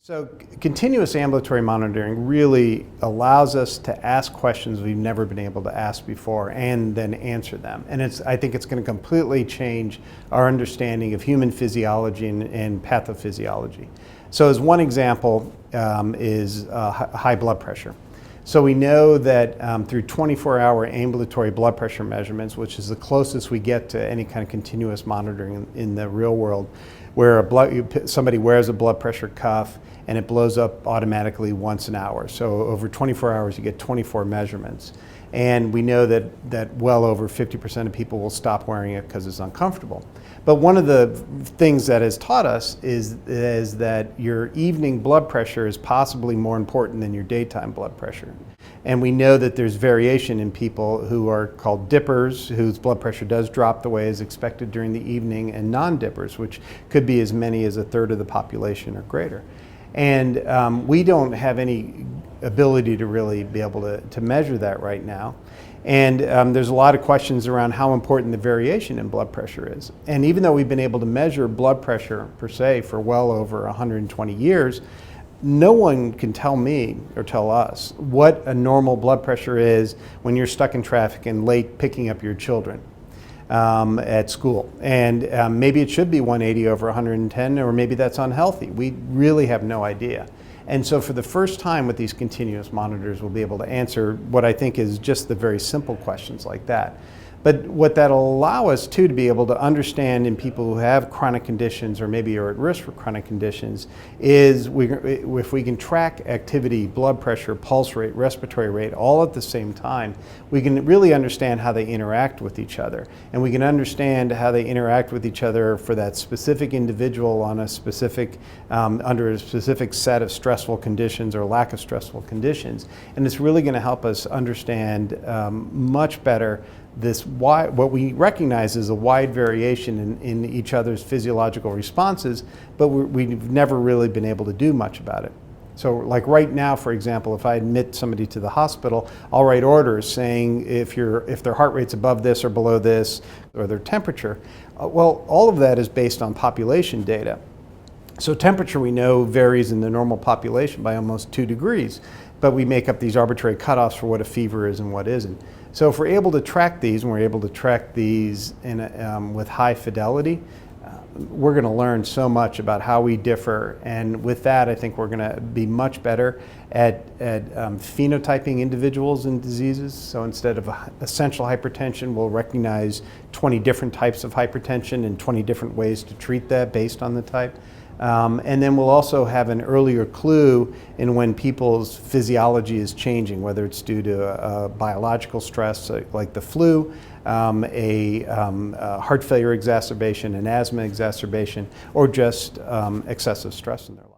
So continuous ambulatory monitoring really allows us to ask questions we've never been able to ask before and then answer them. And I think it's going to completely change our understanding of human physiology and pathophysiology. So as one example is high blood pressure. So we know that through 24-hour ambulatory blood pressure measurements, which is the closest we get to any kind of continuous monitoring in the real world, where somebody wears a blood pressure cuff and it blows up automatically once an hour. So over 24 hours you get 24 measurements. And we know that well over 50% of people will stop wearing it because it's uncomfortable. But one of the things that has taught us is that your evening blood pressure is possibly more important than your daytime blood pressure. And we know that there's variation in people who are called dippers, whose blood pressure does drop the way is expected during the evening, and non-dippers, which could be as many as a third of the population or greater. And we don't have any ability to really be able to measure that right now. And there's a lot of questions around how important the variation in blood pressure is. And even though we've been able to measure blood pressure per se for well over 120 years, no one can tell me or tell us what a normal blood pressure is when you're stuck in traffic and late picking up your children at school. And maybe it should be 180 over 110, or maybe that's unhealthy. We really have no idea. And so for the first time with these continuous monitors, we'll be able to answer what I think is just the very simple questions like that. But what that'll allow us too to be able to understand in people who have chronic conditions or maybe are at risk for chronic conditions is if we can track activity, blood pressure, pulse rate, respiratory rate all at the same time, we can really understand how they interact with each other. And we can understand how they interact with each other for that specific individual on a specific, under a specific set of stressful conditions or lack of stressful conditions. And it's really going to help us understand much better what we recognize is a wide variation in each other's physiological responses, but we've never really been able to do much about it. So like right now, for example, if I admit somebody to the hospital, I'll write orders saying if their heart rate's above this or below this, or their temperature. Well, all of that is based on population data. So temperature, we know, varies in the normal population by almost 2 degrees, but we make up these arbitrary cutoffs for what a fever is and what isn't. So if we're able to track these, and we're able to track these with high fidelity, we're going to learn so much about how we differ. And with that, I think we're going to be much better at phenotyping individuals and diseases. So instead of essential hypertension, we'll recognize 20 different types of hypertension and 20 different ways to treat that based on the type. And then we'll also have an earlier clue in when people's physiology is changing, whether it's due to biological stress like the flu, a heart failure exacerbation, an asthma exacerbation, or just excessive stress in their life.